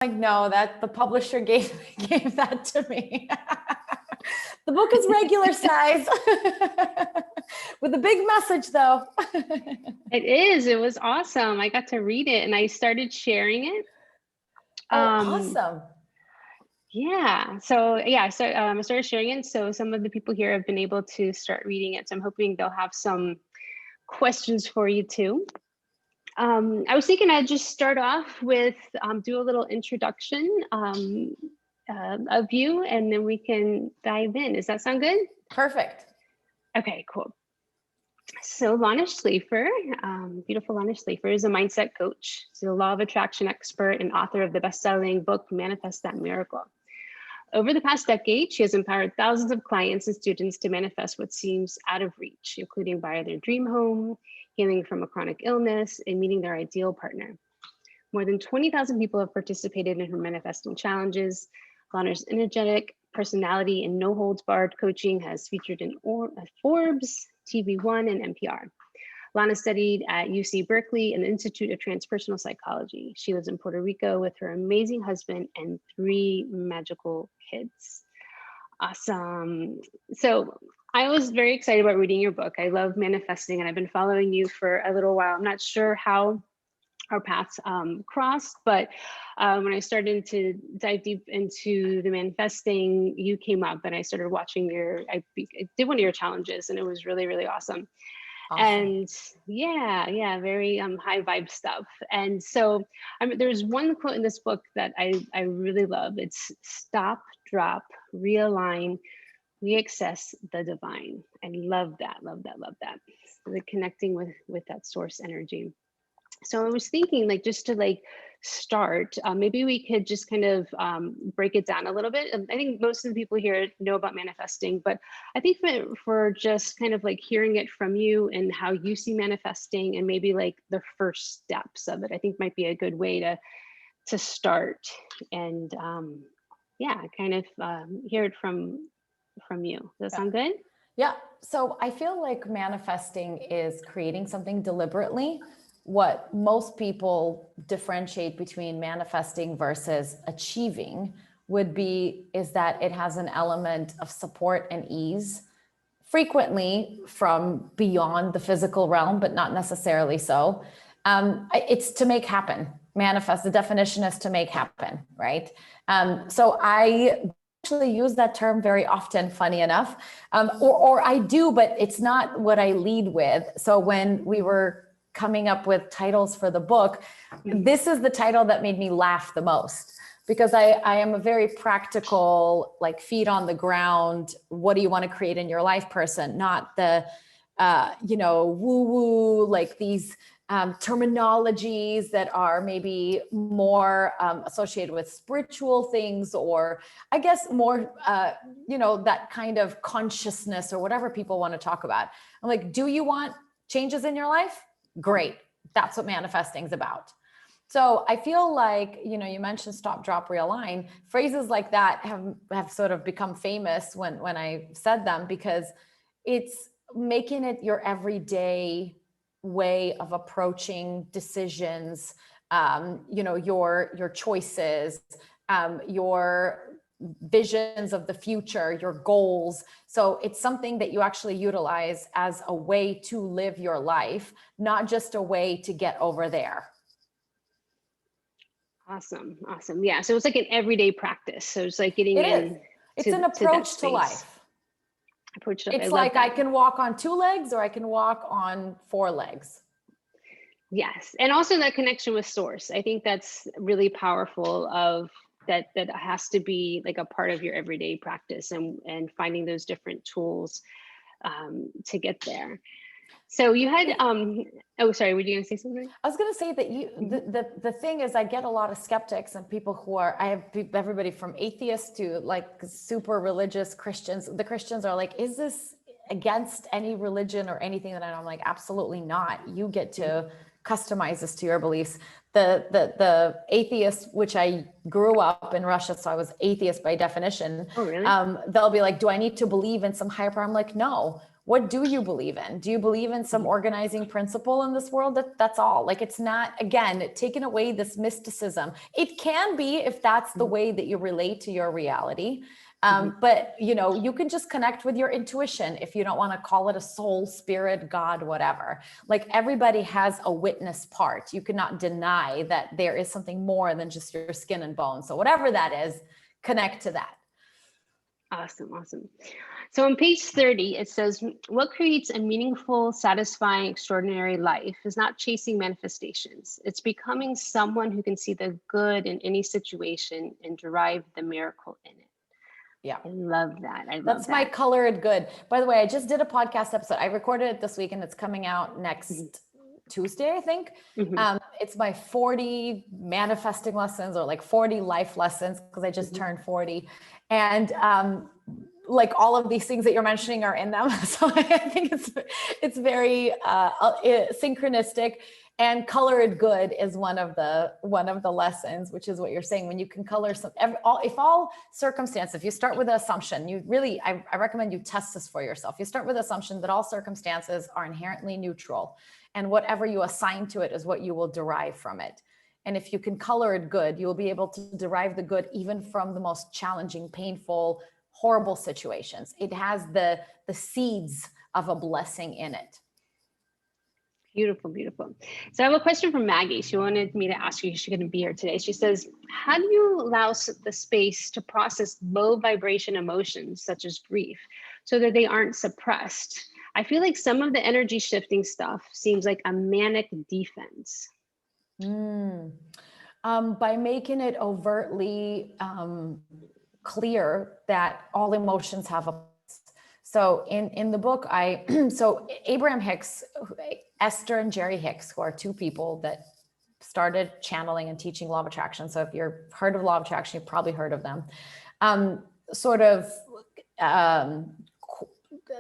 Like, no, that the publisher gave that to me. The book is regular size with a big message though. It is. It was awesome. I got to read it and I started sharing it. Oh, awesome. Yeah. So I started sharing it. So some of the people here have been able to start reading it. So I'm hoping they'll have some questions for you too. I was thinking I'd just start off with do a little introduction of you, and then we can dive in. Does that sound good? Perfect. Okay, cool. So Lana Shlafer, beautiful Lana Shlafer, is a mindset coach. She's a law of attraction expert and author of the best-selling book, Manifest That Miracle. Over the past decade, she has empowered thousands of clients and students to manifest what seems out of reach, including buying their dream home, healing from a chronic illness, and meeting their ideal partner. More than 20,000 people have participated in her manifesting challenges. Lana's energetic personality and no-holds-barred coaching has featured in Forbes, TV One, and NPR. Lana studied at UC Berkeley and the Institute of Transpersonal Psychology. She lives in Puerto Rico with her amazing husband and 3 magical kids. Awesome. So I was very excited about reading your book. I love manifesting and I've been following you for a little while. I'm not sure how our paths crossed, but when I started to dive deep into the manifesting, you came up and I started watching I did one of your challenges and it was really, really awesome. And yeah, very high vibe stuff. And so there's one quote in this book that I really love. It's stop, drop, realign, reaccess the divine. I love that. The connecting with that source energy. So I was thinking just to start, maybe we could just kind of break it down a little bit. I think most of the people here know about manifesting, but I think for just kind of hearing it from you and how you see manifesting and maybe the first steps of it, I think might be a good way to start and kind of hear it from you. Does that sound good? Yeah. So I feel like manifesting is creating something deliberately. What most people differentiate between manifesting versus achieving is that it has an element of support and ease, frequently from beyond the physical realm, but not necessarily so. It's to make happen. Manifest, the definition is to make happen, right? So I actually use that term very often, funny enough, or I do, but it's not what I lead with. So when we were coming up with titles for the book, this is the title that made me laugh the most, because I am a very practical, feet on the ground, what do you want to create in your life person, not the, woo-woo, these terminologies that are maybe more associated with spiritual things, or I guess more, that kind of consciousness or whatever people want to talk about. I'm like, do you want changes in your life? Great. That's what manifesting is about. So I feel like, you mentioned stop, drop, realign. Phrases like that have sort of become famous when I said them, because it's making it your everyday way of approaching decisions, your choices, your visions of the future, your goals. So it's something that you actually utilize as a way to live your life, not just a way to get over there. Awesome. Yeah. So it's like an everyday practice. So it's getting in. It's an approach to life. It's I can walk on 2 legs or I can walk on 4 legs. Yes. And also that connection with source. I think that's really powerful that has to be a part of your everyday practice and finding those different tools to get there. So you had, oh, sorry, were you going to say something? I was going to say that the thing is, I get a lot of skeptics and people who I have everybody from atheists to super religious Christians. The Christians are like, is this against any religion or anything? And I'm like, absolutely not. You get to customize this to your beliefs. The atheist, which I grew up in Russia, so I was atheist by definition. Oh, really? They'll be like, do I need to believe in some higher power? I'm like, no. What do you believe in? Do you believe in some organizing principle in this world? That's all. Like, it's not, again, taking away this mysticism. It can be if that's the way that you relate to your reality. But you can just connect with your intuition if you don't want to call it a soul, spirit, God, whatever. Like, everybody has a witness part. You cannot deny that there is something more than just your skin and bones. So whatever that is, connect to that. Awesome. So on page 30, it says, what creates a meaningful, satisfying, extraordinary life is not chasing manifestations. It's becoming someone who can see the good in any situation and derive the miracle in it. Yeah. I love that. That's my color it good. By the way, I just did a podcast episode. I recorded it this week and it's coming out next Tuesday, I think. It's my 40 manifesting lessons, or like 40 life lessons, because I just turned 40. And like, all of these things that you're mentioning are in them. So I think it's very synchronistic. And color it good is one of the lessons, which is what you're saying. When you can color if all circumstances, if you start with the assumption, I recommend you test this for yourself. You start with the assumption that all circumstances are inherently neutral, and whatever you assign to it is what you will derive from it. And if you can color it good, you will be able to derive the good even from the most challenging, painful, horrible situations. It has the seeds of a blessing in it. Beautiful. So I have a question from Maggie. She wanted me to ask you, she couldn't be here today. She says, how do you allow the space to process low vibration emotions such as grief so that they aren't suppressed? I feel like some of the energy shifting stuff seems like a manic defense. By making it overtly clear that all emotions have a place. So in the book, so Abraham Hicks, Esther and Jerry Hicks, who are two people that started channeling and teaching law of attraction. So if you've heard of law of attraction, you've probably heard of them.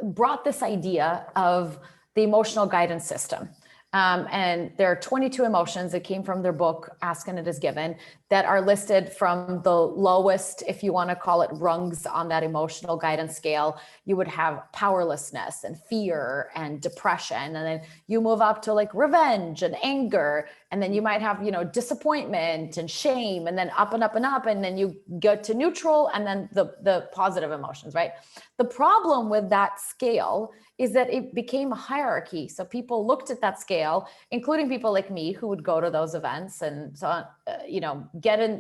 Brought this idea of the emotional guidance system. And there are 22 emotions that came from their book, Ask and It Is Given, that are listed from the lowest, if you want to call it, rungs on that emotional guidance scale. You would have powerlessness and fear and depression. And then you move up to like revenge and anger. And then you might have, disappointment and shame, and then up and up and up. And then you get to neutral, and then the positive emotions, right? The problem with that scale is that it became a hierarchy. So people looked at that scale, including people like me who would go to those events and so on,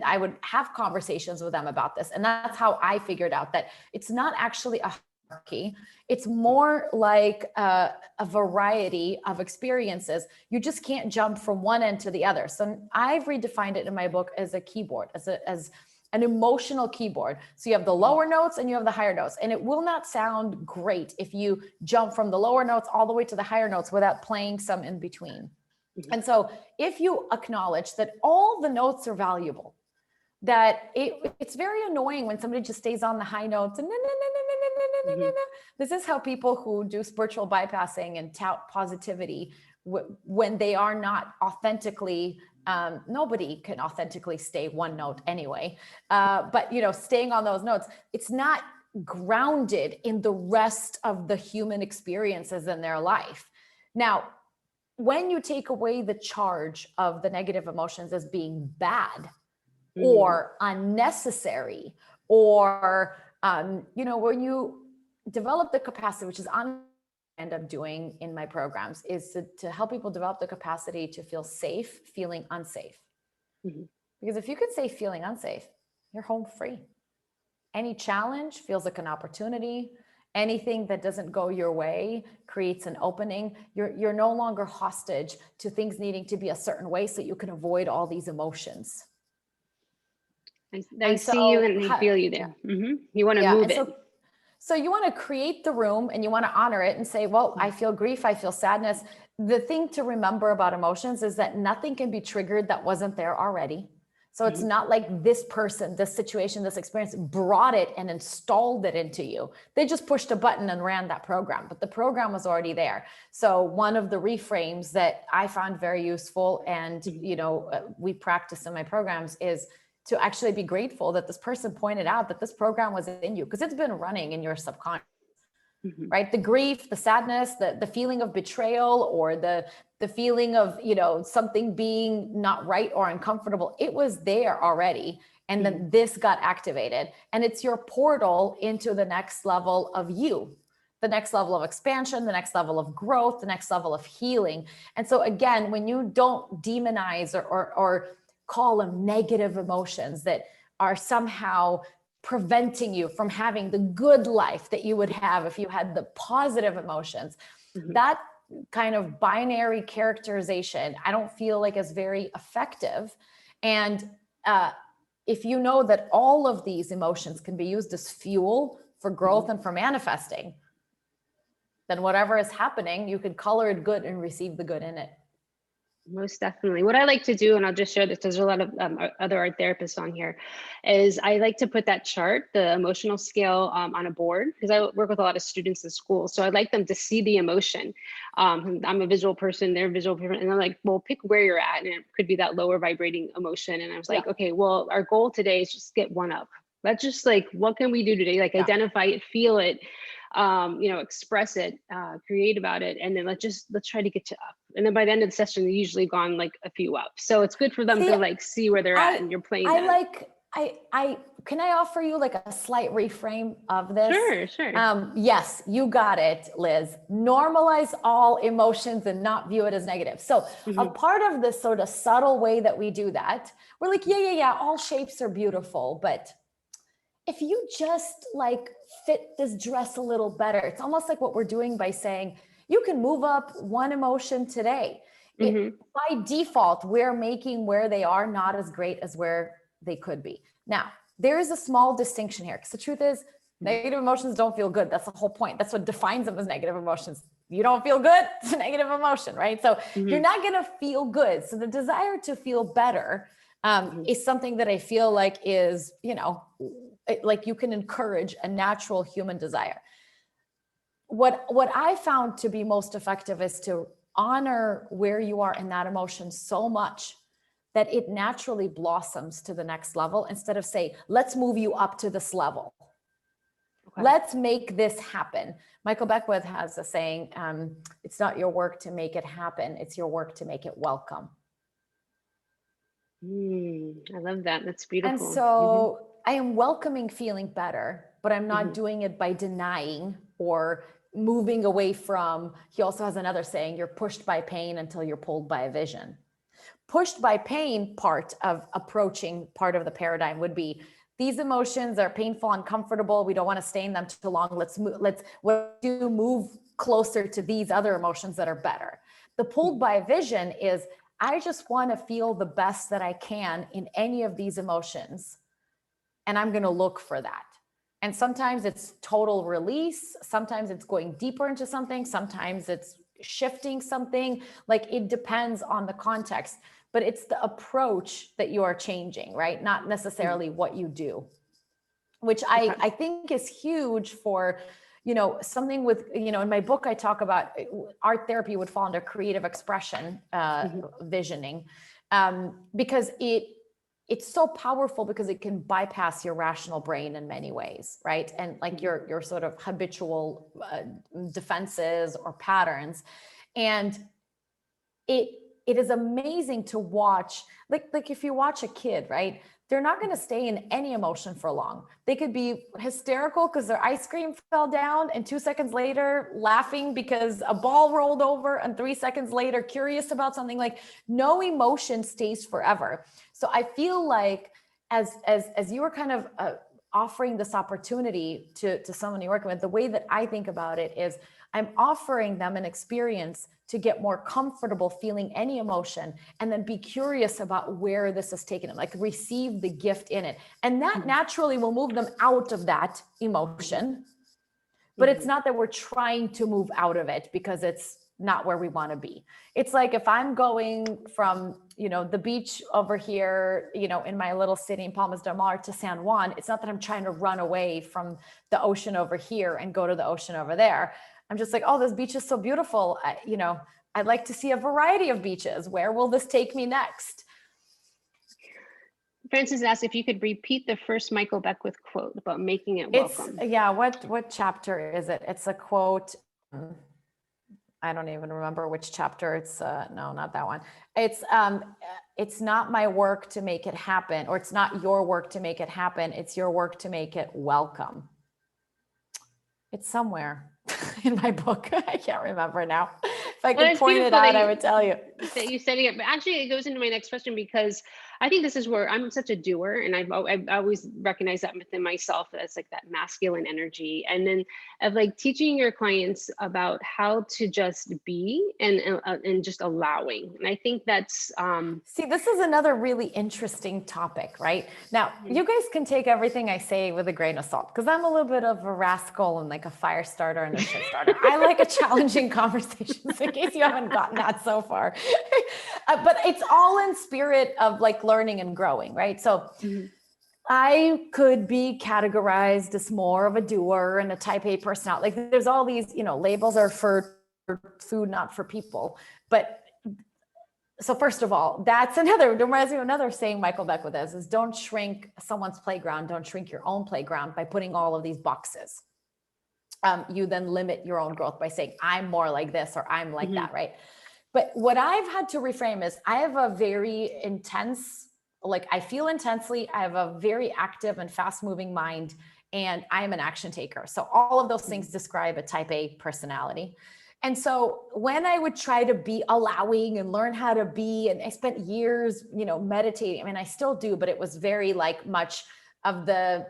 I would have conversations with them about this. And that's how I figured out that it's not actually a hierarchy. It's more like a variety of experiences. You just can't jump from one end to the other. So I've redefined it in my book as a keyboard, as an emotional keyboard. So you have the lower notes and you have the higher notes, and it will not sound great if you jump from the lower notes all the way to the higher notes without playing some in between. And so if you acknowledge that all the notes are valuable, that it's very annoying when somebody just stays on the high notes and this is how people who do spiritual bypassing and tout positivity, when they are not authentically, nobody can authentically stay one note anyway. But staying on those notes, it's not grounded in the rest of the human experiences in their life. Now, when you take away the charge of the negative emotions as being bad or unnecessary, or when you develop the capacity, which is I end up doing in my programs, is to help people develop the capacity to feel safe, feeling unsafe. Because if you can say feeling unsafe, you're home free. Any challenge feels like an opportunity. Anything that doesn't go your way creates an opening. You're no longer hostage to things needing to be a certain way so you can avoid all these emotions. I see you and I feel you there. You want to move it. So you want to create the room and you want to honor it and say, well, I feel grief, I feel sadness. The thing to remember about emotions is that nothing can be triggered that wasn't there already. So it's not like this person, this situation, this experience brought it and installed it into you. They just pushed a button and ran that program, but the program was already there. So one of the reframes that I found very useful and, we practice in my programs is to actually be grateful that this person pointed out that this program was in you, because it's been running in your subconscious. Mhm. right? The grief, the sadness, the feeling of betrayal, or the feeling of, something being not right or uncomfortable. It was there already. And then this got activated, and it's your portal into the next level of you, the next level of expansion, the next level of growth, the next level of healing. And so again, when you don't demonize or call them negative emotions that are somehow preventing you from having the good life that you would have if you had the positive emotions, that kind of binary characterization, I don't feel like is very effective. And if you know that all of these emotions can be used as fuel for growth and for manifesting, then whatever is happening, you could color it good and receive the good in it. Most definitely. What I like to do, and I'll just share this, there's a lot of other art therapists on here, is I like to put that chart, the emotional scale, on a board, because I work with a lot of students in school. So I'd like them to see the emotion. I'm a visual person, they're a visual person, and I'm like, well, pick where you're at. And it could be that lower vibrating emotion. And I was like, okay, well, our goal today is just get one up. Let's just like, what can we do today? Like identify it, feel it, express it, create about it. And then let's try to get you up. And then by the end of the session, they're usually gone like a few up. So it's good for them to like see where they're at, and you're playing that. Can I offer you like a slight reframe of this? Sure. Yes, you got it, Liz. Normalize all emotions and not view it as negative. So a part of this sort of subtle way that we do that, we're like, yeah, all shapes are beautiful, but if you just like fit this dress a little better, it's almost like what we're doing by saying, you can move up one emotion today. By default, we're making where they are not as great as where they could be. Now, there is a small distinction here, because the truth is, negative emotions don't feel good. That's the whole point. That's what defines them as negative emotions. You don't feel good, it's a negative emotion, right? So you're not going to feel good. So the desire to feel better is something that I feel like is, like you can encourage a natural human desire. What I found to be most effective is to honor where you are in that emotion so much that it naturally blossoms to the next level, instead of say, let's move you up to this level. Okay. Let's make this happen. Michael Beckwith has a saying, it's not your work to make it happen, it's your work to make it welcome. I love that. That's beautiful. And so I am welcoming feeling better, but I'm not doing it by denying or moving away from. He also has another saying, you're pushed by pain until you're pulled by a vision. Pushed by pain part of approaching part of the paradigm would be, these emotions are painful, uncomfortable. We don't want to stay in them too long. Let's move closer to these other emotions that are better. The pulled by a vision is, I just want to feel the best that I can in any of these emotions. And I'm going to look for that. And sometimes it's total release. Sometimes it's going deeper into something. Sometimes it's shifting something. Like, it depends on the context, but it's the approach that you are changing, right? Not necessarily what you do, which I think is huge for, something with, in my book, I talk about art therapy would fall under creative expression, visioning, because it's so powerful, because it can bypass your rational brain in many ways, right? And like your sort of habitual defenses or patterns. And it is amazing to watch, like if you watch a kid, right? They're not going to stay in any emotion for long. They could be hysterical because their ice cream fell down, and 2 seconds later laughing because a ball rolled over, and 3 seconds later curious about something. Like, no emotion stays forever. So I feel like as you were kind of offering this opportunity to someone you're working with, the way that I think about it is, I'm offering them an experience to get more comfortable feeling any emotion, and then be curious about where this is taking them, like receive the gift in it. And that naturally will move them out of that emotion. But it's not that we're trying to move out of it because it's not where we want to be. It's like, if I'm going from, the beach over here, in my little city in Palmas del Mar to San Juan, it's not that I'm trying to run away from the ocean over here and go to the ocean over there. I'm just like, oh, this beach is so beautiful. I'd like to see a variety of beaches. Where will this take me next? Francis asked if you could repeat the first Michael Beckwith quote about making it It's, welcome. yeah, what chapter is it? It's a quote. I don't even remember which chapter. It's no, not that one. It's not my work to make it happen, or it's not your work to make it happen. It's your work to make it welcome. It's somewhere in my book. I can't remember now. If I could point it out, I would tell you. That you said it, but actually it goes into my next question, because I think this is where I'm such a doer, and I've always recognized that within myself, that's like that masculine energy, and then of like teaching your clients about how to just be and just allowing. And I think that's see, this is another really interesting topic, right? Now, you guys can take everything I say with a grain of salt, because I'm a little bit of a rascal and like a fire starter and a shit starter. I like a challenging conversations, in case you haven't gotten that so far. But it's all in spirit of like learning and growing, right? So I could be categorized as more of a doer and a type A personality. Like there's all these, labels are for food, not for people. But so first of all, that's another saying Michael Beckwith is don't shrink someone's playground, don't shrink your own playground by putting all of these boxes. You then limit your own growth by saying, I'm more like this, or I'm like that, right? But what I've had to reframe is I have a very intense, like I feel intensely, I have a very active and fast moving mind, and I'm an action taker. So all of those things describe a type A personality. And so when I would try to be allowing and learn how to be, and I spent years, meditating. I mean, I still do, but it was very like much of the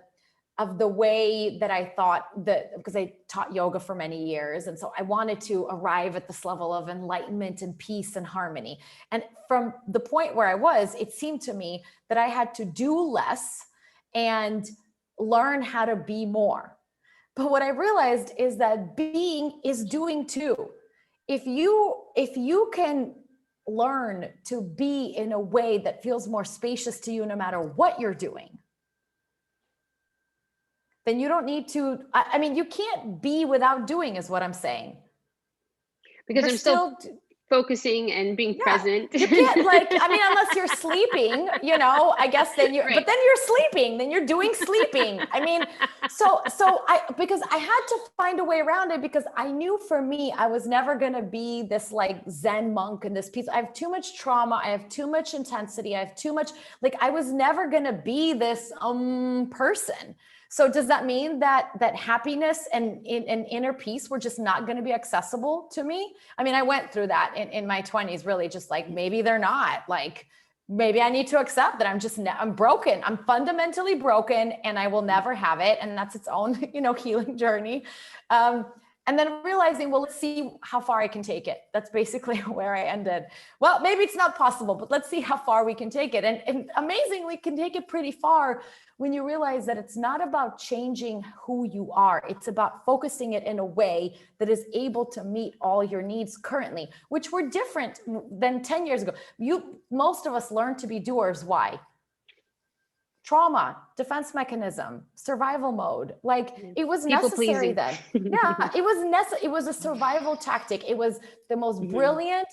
way that I thought that, because I taught yoga for many years. And so I wanted to arrive at this level of enlightenment and peace and harmony. And from the point where I was, it seemed to me that I had to do less and learn how to be more. But what I realized is that being is doing too. If you can learn to be in a way that feels more spacious to you, no matter what you're doing, then you don't need to, I mean, you can't be without doing is what I'm saying. Because I'm still focusing and being present. You can't unless you're sleeping, I guess then you're, right. But then you're sleeping, then you're doing sleeping. I mean, because I had to find a way around it, because I knew for me, I was never going to be this like Zen monk and this piece. I have too much trauma. I have too much intensity. I have too much, I was never going to be this person. So does that mean that happiness and inner peace were just not going to be accessible to me? I mean, I went through that in my 20s, really just like, maybe they're not, like, maybe I need to accept that I'm broken. I'm fundamentally broken and I will never have it. And that's its own, healing journey. And then realizing, well, let's see how far I can take it. That's basically where I ended. Well, maybe it's not possible, but let's see how far we can take it. And amazingly can take it pretty far when you realize that it's not about changing who you are. It's about focusing it in a way that is able to meet all your needs currently, which were different than 10 years ago. Most of us learned to be doers. Why? Trauma, defense mechanism, survival mode. Like it was necessary then. Yeah, it was a survival tactic. It was the most brilliant,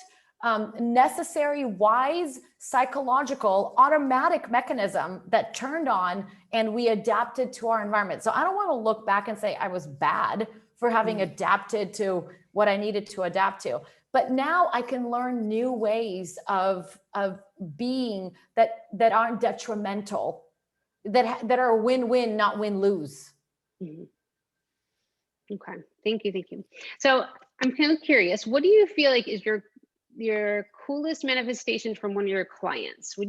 necessary, wise, psychological, automatic mechanism that turned on and we adapted to our environment. So I don't want to look back and say I was bad for having adapted to what I needed to adapt to. But now I can learn new ways of being that aren't detrimental, that are win-win, not win-lose. Okay, thank you. So I'm kind of curious, what do you feel like is your coolest manifestation from one of your clients? What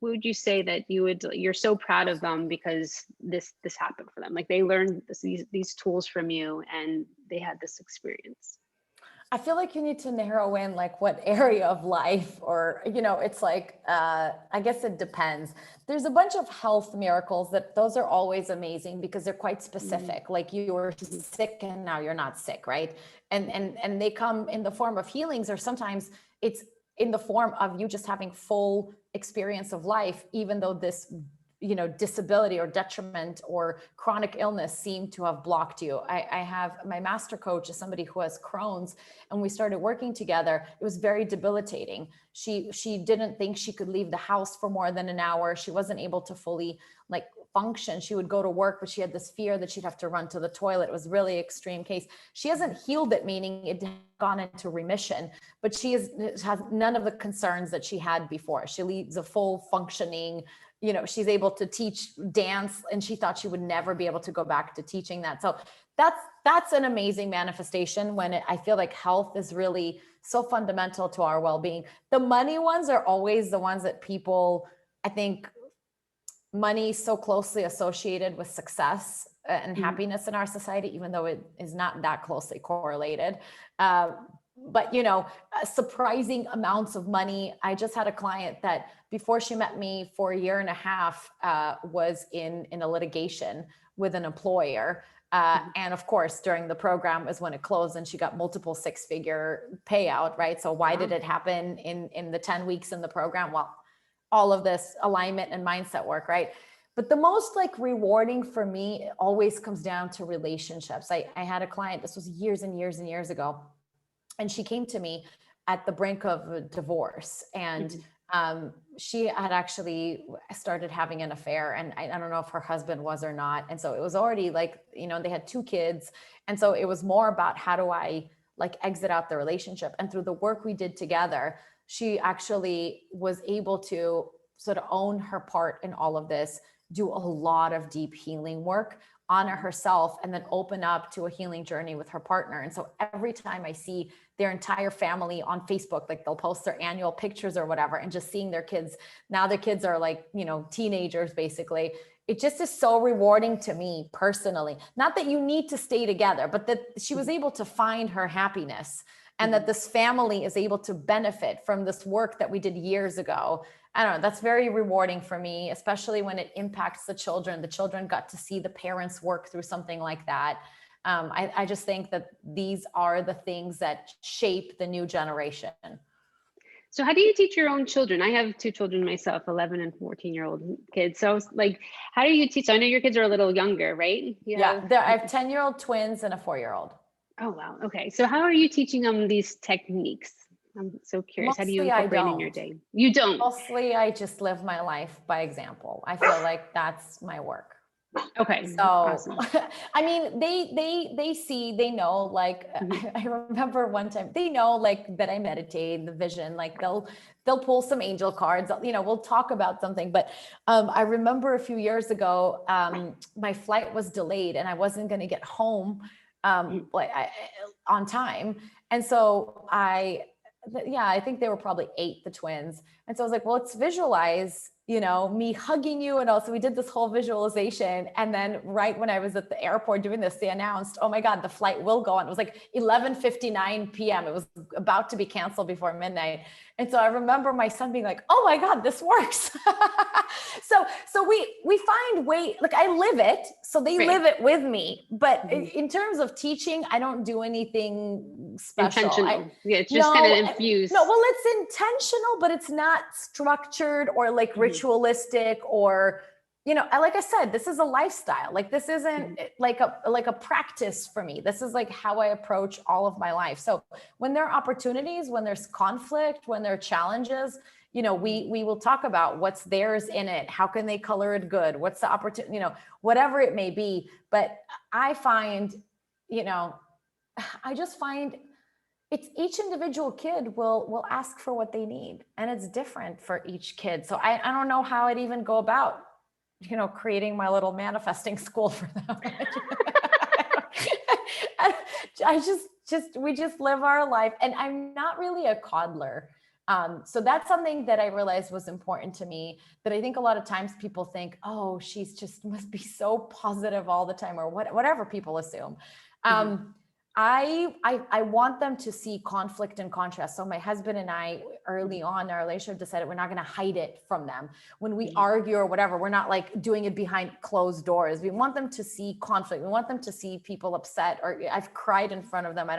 would you say that you're so proud of them because this happened for them? Like they learned these tools from you and they had this experience. I feel like you need to narrow in like what area of life, or, it's like, I guess it depends. There's a bunch of health miracles those are always amazing because they're quite specific. Like you were sick and now you're not sick, right? And they come in the form of healings, or sometimes it's in the form of you just having full experience of life, even though this disability or detriment or chronic illness seem to have blocked you. I have my master coach is somebody who has Crohn's, and we started working together. It was very debilitating. She didn't think she could leave the house for more than an hour. She wasn't able to fully function. She would go to work, but she had this fear that she'd have to run to the toilet. It was really extreme case. She hasn't healed it, meaning it had gone into remission, but she has none of the concerns that she had before. She leads a full functioning, she's able to teach dance, and she thought she would never be able to go back to teaching that. So that's an amazing manifestation when I feel like health is really so fundamental to our well-being. The money ones are always the ones that people, I think, money is so closely associated with success and happiness in our society, even though it is not that closely correlated. But surprising amounts of money. I just had a client that before she met me for a year and a half was in a litigation with an employer. And of course, during the program is when it closed and she got multiple six-figure payout, right? So why did it happen in the 10 weeks in the program? Well, all of this alignment and mindset work, right? But the most rewarding for me always comes down to relationships. I had a client, this was years and years and years ago, and she came to me at the brink of a divorce, and she had actually started having an affair, and I don't know if her husband was or not. And so it was already they had 2 kids. And so it was more about how do I exit out the relationship. And through the work we did together, she actually was able to sort of own her part in all of this, do a lot of deep healing work, honor herself, and then open up to a healing journey with her partner. And so every time I see their entire family on Facebook, they'll post their annual pictures or whatever, and just seeing their kids, now their kids are teenagers basically. It just is so rewarding to me personally. Not that you need to stay together, but that she was able to find her happiness, and that this family is able to benefit from this work that we did years ago. I don't know, that's very rewarding for me, especially when it impacts the children. The children got to see the parents work through something like that. I just think that these are the things that shape the new generation. So how do you teach your own children? I have 2 children myself, 11 and 14-year-old kids. So how do you teach? So I know your kids are a little younger, right? Yeah, I have 10-year-old twins and a 4-year-old. Oh, wow. Okay. So how are you teaching them these techniques? I'm so curious. How do you incorporate in your day? You don't? Mostly I just live my life by example. I feel like that's my work. Okay. So, awesome. I mean, they see, they know, I remember one time, they know that I meditate, the vision, they'll pull some angel cards, we'll talk about something. But I remember a few years ago, my flight was delayed and I wasn't going to get home on time. And so I think they were probably 8, the twins. And so I was like, well, let's visualize, me hugging you. And also we did this whole visualization. And then right when I was at the airport doing this, they announced, oh my God, the flight will go on. It was 11:59 p.m. It was about to be canceled before midnight. And so I remember my son being like, oh my God, this works. So we find way, I live it. So they live it with me. But in terms of teaching, I don't do anything special. Intentional. It's just kind of infused. No, well, it's intentional, but it's not structured or ritualistic or, like I said, this is a lifestyle. This isn't like a practice for me. This is how I approach all of my life. So when there are opportunities, when there's conflict, when there are challenges, we will talk about what's theirs in it. How can they color it good? What's the opportunity, whatever it may be. But I find, I just find it's each individual kid will ask for what they need, and it's different for each kid. So I don't know how I'd even go about, creating my little manifesting school for them. We just live our life, and I'm not really a coddler. So that's something that I realized was important to me, that I think a lot of times people think, oh, she's just must be so positive all the time, or whatever people assume. I want them to see conflict and contrast. So my husband and I, early on in our relationship, decided we're not going to hide it from them. When we argue or whatever, we're not doing it behind closed doors. We want them to see conflict. We want them to see people upset, or I've cried in front of them. I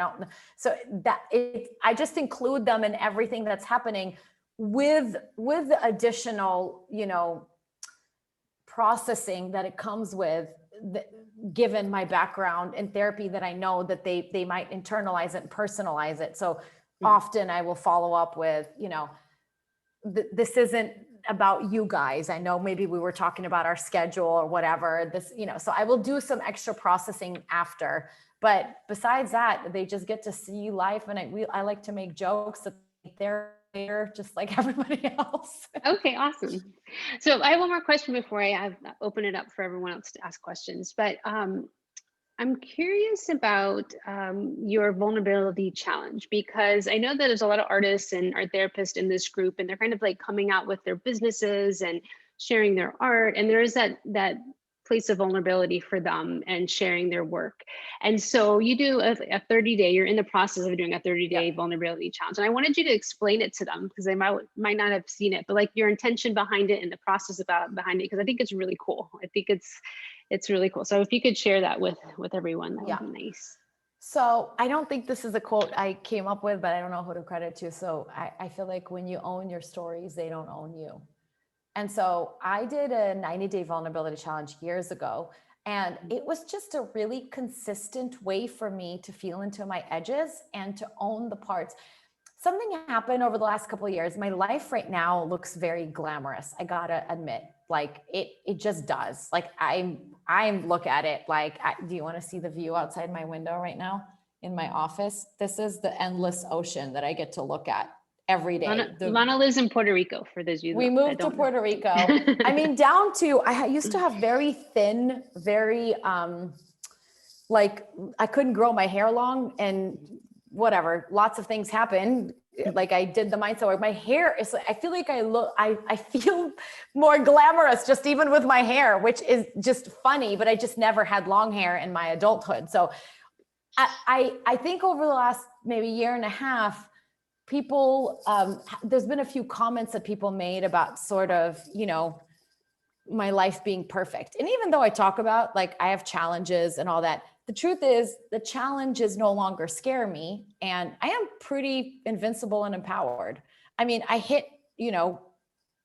just include them in everything that's happening with the additional, processing that it comes with, given my background in therapy, that I know that they might internalize it and personalize it. So often I will follow up with, this isn't about you guys. I know maybe we were talking about our schedule or whatever, so I will do some extra processing after. But besides that, they just get to see life. And I like to make jokes that they're just like everybody else. Okay, awesome. So I have one more question before I open it up for everyone else to ask questions. But I'm curious about your vulnerability challenge, because I know that there's a lot of artists and art therapists in this group, and they're kind of like coming out with their businesses and sharing their art. And there is that place of vulnerability for them and sharing their work. And so you do a 30-day, you're in the process of doing a 30-day vulnerability challenge. And I wanted you to explain it to them, because they might not have seen it, but like your intention behind it and the process behind it, because I think it's really cool. I think it's really cool. So if you could share that with everyone, that would be nice. So I don't think this is a quote I came up with, but I don't know who to credit to. So I feel like when you own your stories, they don't own you. And so I did a 90-day vulnerability challenge years ago, and it was just a really consistent way for me to feel into my edges and to own the parts. Something happened over the last couple of years. My life right now looks very glamorous. I gotta admit, like it just does. Like I look at it like, do you want to see the view outside my window right now in my office? This is the endless ocean that I get to look at every day. Lana lives in Puerto Rico, for those of you we moved to Puerto Rico. I mean, down to, I used to have very thin, very, like I couldn't grow my hair long, and whatever, lots of things happened. Like I did the mindset work. My hair is, I feel like I feel more glamorous just even with my hair, which is just funny, but I just never had long hair in my adulthood. So I think over the last maybe year and a half, people, there's been a few comments that people made about sort of, my life being perfect. And even though I talk about like, I have challenges and all that, the truth is the challenges no longer scare me. And I am pretty invincible and empowered. I mean, I hit,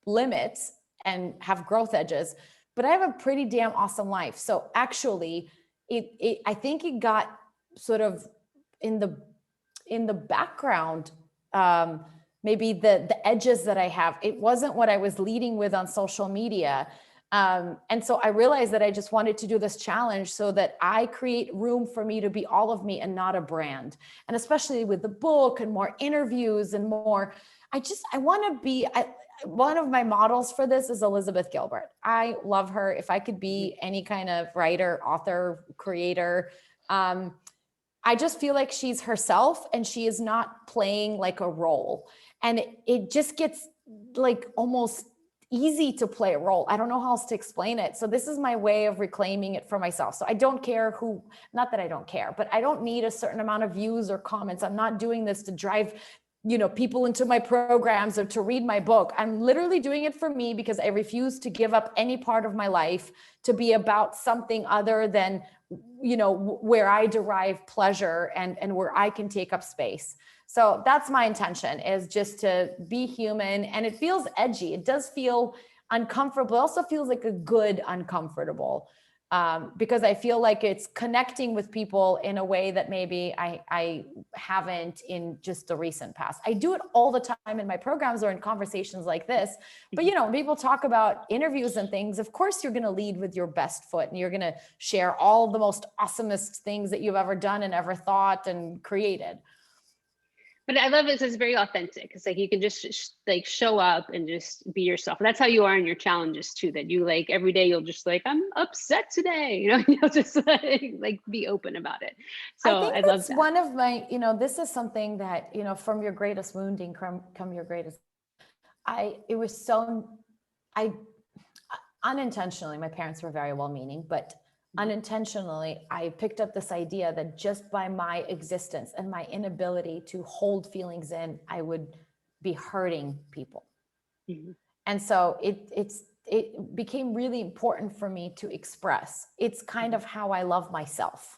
limits and have growth edges, but I have a pretty damn awesome life. So actually I think it got sort of in the background, maybe the edges that I have. It wasn't what I was leading with on social media. And so I realized that I just wanted to do this challenge so that I create room for me to be all of me and not a brand. And especially with the book and more interviews and more, I want to be, one of my models for this is Elizabeth Gilbert. I love her. If I could be any kind of writer, author, creator, I just feel like she's herself and she is not playing like a role. And it just gets like almost easy to play a role. I don't know how else to explain it. So this is my way of reclaiming it for myself. So I don't care not that I don't care, but I don't need a certain amount of views or comments. I'm not doing this to drive, people into my programs or to read my book. I'm literally doing it for me because I refuse to give up any part of my life to be about something other than, where I derive pleasure and where I can take up space. So that's my intention, is just to be human. And it feels edgy. It does feel uncomfortable. It also feels like a good uncomfortable, because I feel like it's connecting with people in a way that maybe I haven't in just the recent past. I do it all the time in my programs or in conversations like this. But, when people talk about interviews and things, of course, you're going to lead with your best foot and you're going to share all the most awesomest things that you've ever done and ever thought and created. But I love it. It's very authentic. It's like you can just like show up and just be yourself. And that's how you are in your challenges too. That you like every day you'll just like, I'm upset today. You'll just like be open about it. So I love that. One of my, this is something that, from your greatest wounding come your greatest. Unintentionally, my parents were very well-meaning, but unintentionally, I picked up this idea that just by my existence and my inability to hold feelings in, I would be hurting people. Mm-hmm. And so it became really important for me to express. It's kind of how I love myself,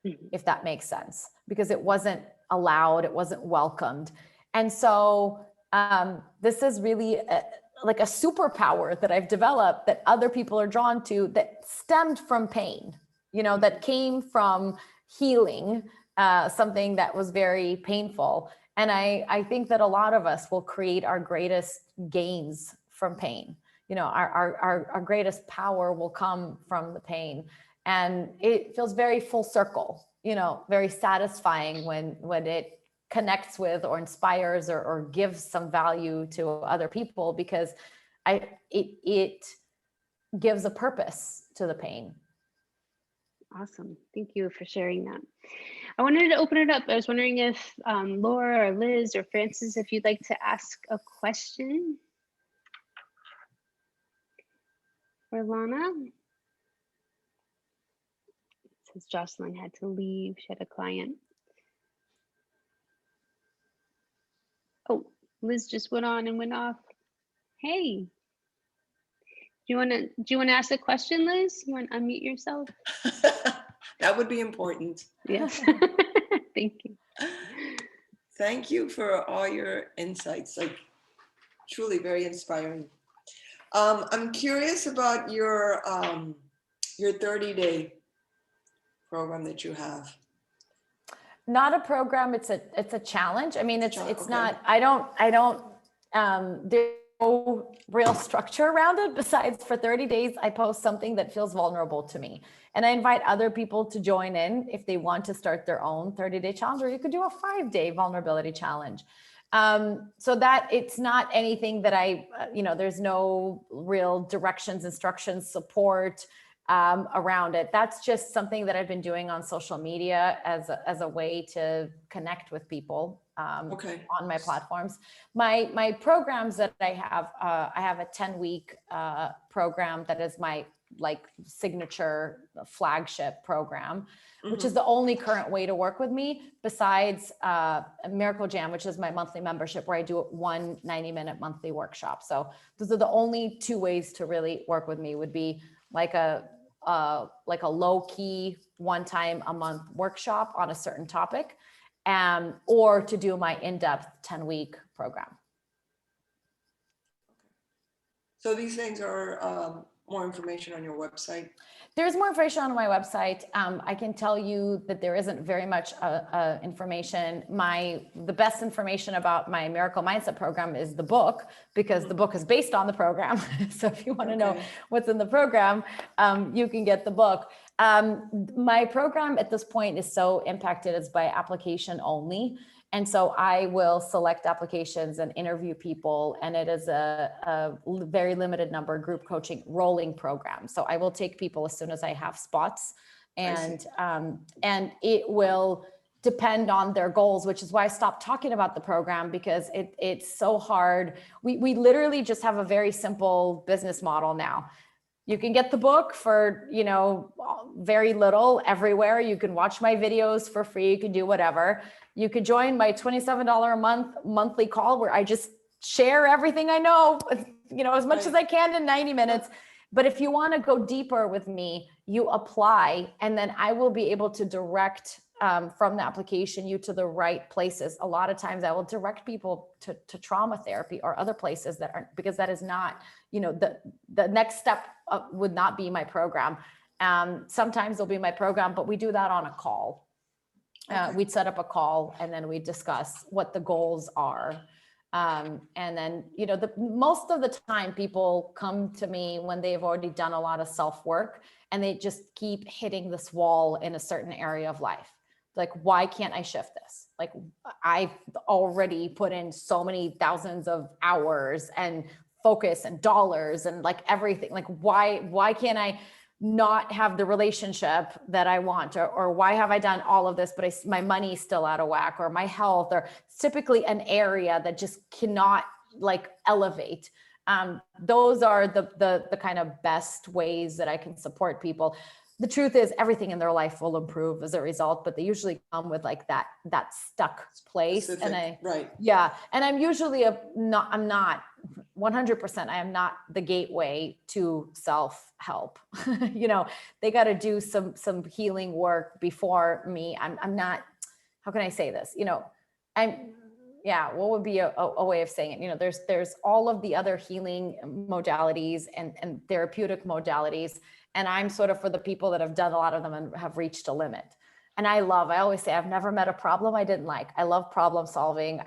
if that makes sense, because it wasn't allowed, it wasn't welcomed. And so this is really like a superpower that I've developed that other people are drawn to that stemmed from pain, that came from healing something that was very painful. And I think that a lot of us will create our greatest gains from pain. Our greatest power will come from the pain. And it feels very full circle, very satisfying when it connects with or inspires or gives some value to other people, because it gives a purpose to the pain. Awesome. Thank you for sharing that. I wanted to open it up. I was wondering if Laura or Liz or Francis, if you'd like to ask a question for Lana. It says Jocelyn had to leave. She had a client. Oh, Liz just went on and went off. Hey, do you want to ask a question, Liz? You want to unmute yourself? That would be important. Yes. Thank you. Thank you for all your insights. Like, truly very inspiring. I'm curious about your 30-day program that you have. Not a program. It's a challenge. I mean, it's Okay. not, I don't, there's no real structure around it besides for 30 days, I post something that feels vulnerable to me. And I invite other people to join in if they want to start their own 30-day challenge, or you could do a 5-day vulnerability challenge. So that it's not anything that there's no real directions, instructions, support, around it. That's just something that I've been doing on social media as a way to connect with people on my platforms. My programs that I have a 10-week program that is my signature flagship program, which is the only current way to work with me besides Miracle Jam, which is my monthly membership where I do one 90-minute monthly workshop. So those are the only two ways to really work with me, would be like a low-key one-time-a-month workshop on a certain topic, or to do my in-depth 10-week program. So these things are more information on your website? There's more information on my website. I can tell you that there isn't very much information. The best information about my Miracle Mindset program is the book, because the book is based on the program. So if you want to know what's in the program, you can get the book. My program at this point is so impacted, it's by application only. And so I will select applications and interview people, and it is a very limited number group coaching rolling program. So I will take people as soon as I have spots, and it will depend on their goals, which is why I stopped talking about the program, because it's so hard. We literally just have a very simple business model now. You can get the book for, very little everywhere. You can watch my videos for free. You can do whatever. You could join my $27 a month monthly call where I just share everything I know, as much as I can in 90 minutes. But if you want to go deeper with me, you apply, and then I will be able to direct from the application you to the right places. A lot of times I will direct people to trauma therapy or other places that aren't, because that is not, the next step would not be my program. Sometimes it'll be my program, but we do that on a call. We'd set up a call, and then we discuss what the goals are. And then, most of the time people come to me when they've already done a lot of self-work, and they just keep hitting this wall in a certain area of life. Like, why can't I shift this? Like, I've already put in so many thousands of hours and focus and dollars and everything. Like, why can't I not have the relationship that I want, or why have I done all of this, but my money's still out of whack, or my health, or it's typically an area that just cannot elevate. Those are the kind of best ways that I can support people. The truth is everything in their life will improve as a result, but they usually come with that stuck place. Specific, And I'm usually I'm not 100%. I am not the gateway to self-help. They got to do some healing work before me. I'm not, how can I say this? what would be a way of saying it? You know, there's all of the other healing modalities and therapeutic modalities. And I'm sort of for the people that have done a lot of them and have reached a limit. And I always say, I've never met a problem I didn't like. I love problem solving.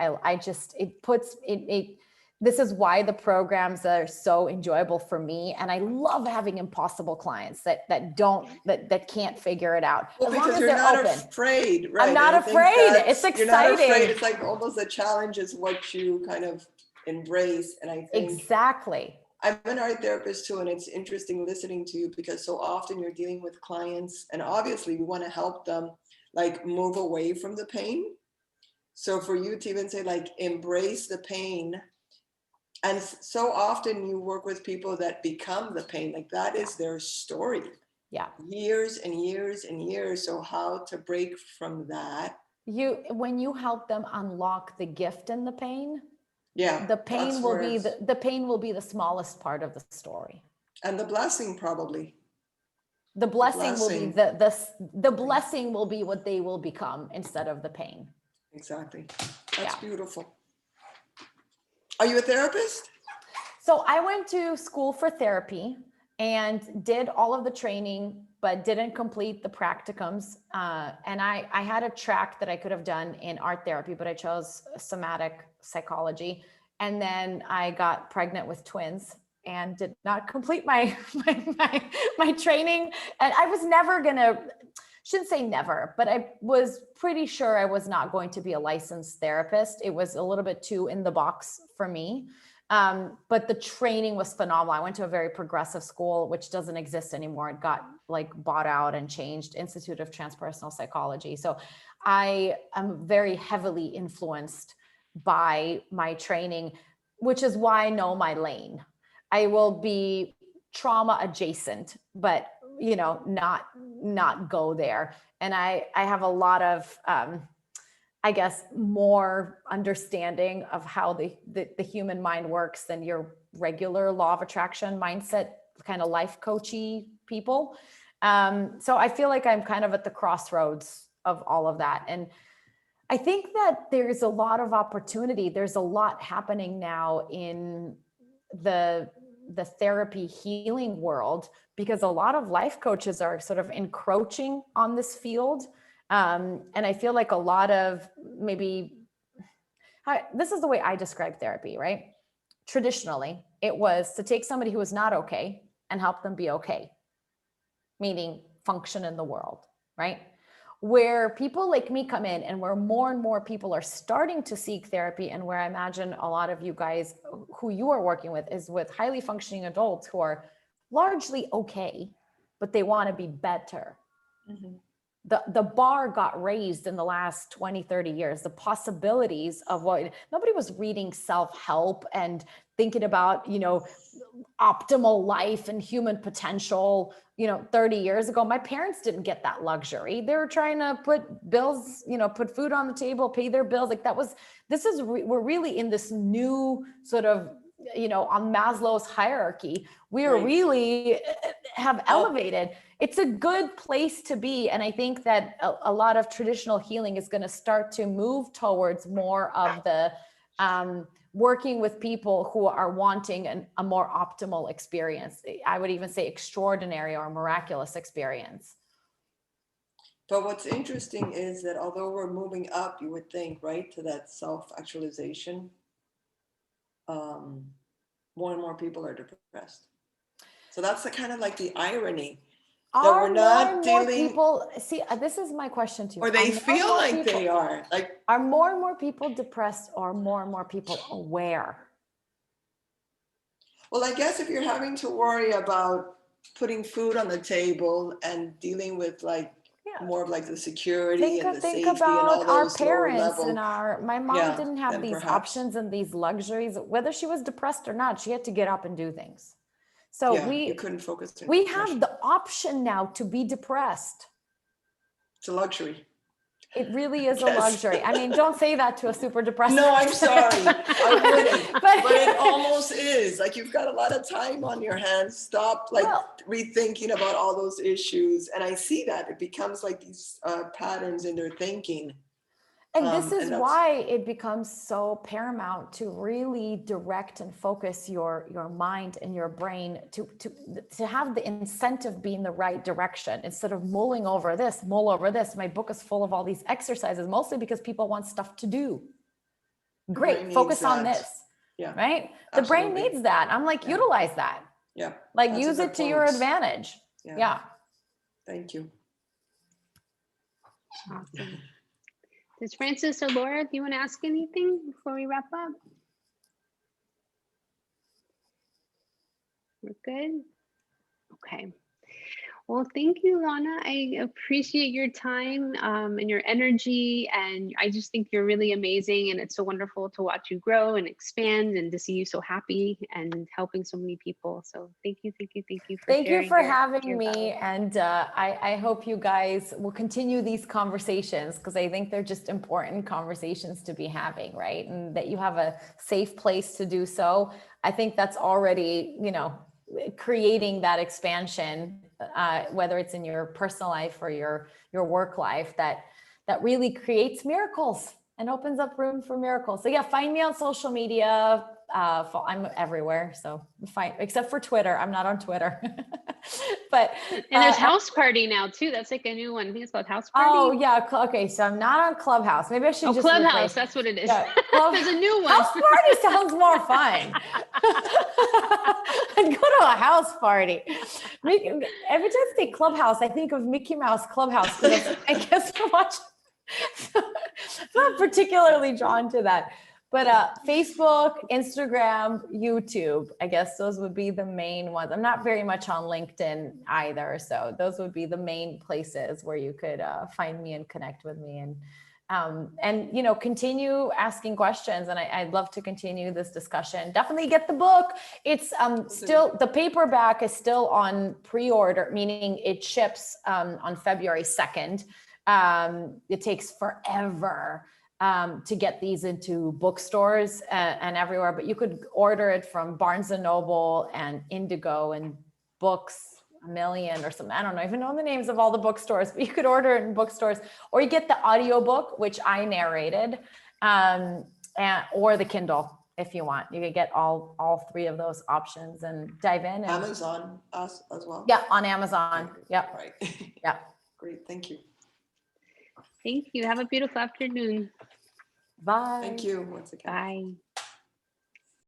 This is why the programs are so enjoyable for me. And I love having impossible clients that can't figure it out. Well, as long because as you're they're not open. afraid, right? I'm not afraid. It's exciting. You're not afraid. It's like almost the challenge is what you kind of embrace. And I think exactly. I'm an art therapist too, and it's interesting listening to you because so often you're dealing with clients, and obviously we want to help them like move away from the pain. So for you to even say like embrace the pain, and so often you work with people that become the pain, like that is their story. Yeah. Years and years and years. So how to break from that? When you help them unlock the gift in the pain, yeah, the pain will be the pain will be the smallest part of the story. And the blessing probably. The blessing will be the blessing will be what they will become instead of the pain. Exactly. That's beautiful. Are you a therapist? So I went to school for therapy and did all of the training, but didn't complete the practicums. And I had a track that I could have done in art therapy, but I chose somatic psychology. And then I got pregnant with twins and did not complete my training. And I was never shouldn't say never, but I was pretty sure I was not going to be a licensed therapist. It was a little bit too in the box for me. But the training was phenomenal. I went to a very progressive school, which doesn't exist anymore. It got like bought out and changed, Institute of Transpersonal Psychology. So I am very heavily influenced by my training, which is why I know my lane. I will be trauma adjacent, but not go there. And I have a lot of, I guess, more understanding of how the human mind works than your regular law of attraction mindset, kind of life coachy people. So I feel like I'm kind of at the crossroads of all of that. And I think that there's a lot of opportunity. There's a lot happening now in the therapy healing world, because a lot of life coaches are sort of encroaching on this field. And I feel like a lot of this is the way I describe therapy, right? Traditionally, it was to take somebody who was not okay and help them be okay, meaning function in the world, right? Where people like me come in and where more and more people are starting to seek therapy, and where I imagine a lot of you guys who you are working with is with highly functioning adults who are largely okay, but they want to be better. Mm-hmm. The bar got raised in the last 20, 30 years. The possibilities of nobody was reading self-help and thinking about, optimal life and human potential, 30 years ago. My parents didn't get that luxury. They were trying to put bills, put food on the table, pay their bills. Like we're really in this new sort of, on Maslow's hierarchy, we are really have elevated. It's a good place to be. And I think that a lot of traditional healing is going to start to move towards more of the working with people who are wanting a more optimal experience. I would even say extraordinary or miraculous experience. But what's interesting is that although we're moving up, you would think, right, to that self-actualization, more and more people are depressed. So that's the kind of like the irony. That we're not dealing. People, see, this is my question to you. Or they feel like they are. Like, are more and more people depressed, or more and more people aware? Well, I guess if you're having to worry about putting food on the table and dealing with more of like the security and the safety and all those our parents level. And my mom didn't have these options and these luxuries. Whether she was depressed or not, she had to get up and do things. So you couldn't focus. We have the option now to be depressed. It's a luxury. It really is a luxury. I mean, don't say that to a super depressed. No, I'm sorry. I wouldn't. But it almost is. Like, you've got a lot of time on your hands. Stop rethinking about all those issues. And I see that it becomes like these patterns in their thinking. And this is and that's- why it becomes so paramount to really direct and focus your mind and your brain to have the incentive be in the right direction instead of mulling over this, mull over this. My book is full of all these exercises, mostly because people want stuff to do. Great, brain focus needs on that. this. Yeah, Right? The brain absolutely. needs that. I'm like, Yeah. utilize that. Yeah. Like That's a use good it to your point. advantage. Yeah. Yeah. Thank you. Awesome. Does Francis or Laura, do you want to ask anything before we wrap up? We're good? Okay. Well, thank you, Lana. I appreciate your time and your energy. And I just think you're really amazing. And it's so wonderful to watch you grow and expand and to see you so happy and helping so many people. So thank you, thank you, thank you for Thank you sharing for your having me. value. And I hope you guys will continue these conversations because I think they're just important conversations to be having, right? And that you have a safe place to do so. I think that's already, you know, creating that expansion, whether it's in your personal life or your work life, that really creates miracles and opens up room for miracles. So yeah, find me on social media. I'm everywhere, so fine, except for Twitter. I'm not on Twitter. But and there's House Party now too. That's like a new one. I think it's called House Party. Oh yeah, okay. So I'm not on Clubhouse. Maybe I should just Clubhouse. replace. That's what it is. Yeah, There's a new one. House party sounds more fun. I'd go to a house party. Every time I say Clubhouse, I think of Mickey Mouse Clubhouse because I guess I watch. Not particularly drawn to that. But Facebook, Instagram, YouTube, I guess those would be the main ones. I'm not very much on LinkedIn either. So those would be the main places where you could find me and connect with me and you know, continue asking questions. And I'd love to continue this discussion. Definitely get the book. It's still, the paperback is still on pre-order, meaning it ships on February 2nd. It takes forever to get these into bookstores and everywhere, but you could order it from Barnes and Noble and Indigo and Books A Million or something. I don't even know the names of all the bookstores, but you could order it in bookstores, or you get the audiobook, which I narrated, or the Kindle if you want. You could get all three of those options and dive in. And, Amazon as well. Yeah, on Amazon. Yep. Right. Yeah. Great. Thank you. Thank you. Have a beautiful afternoon. Bye. Thank you once again. Bye.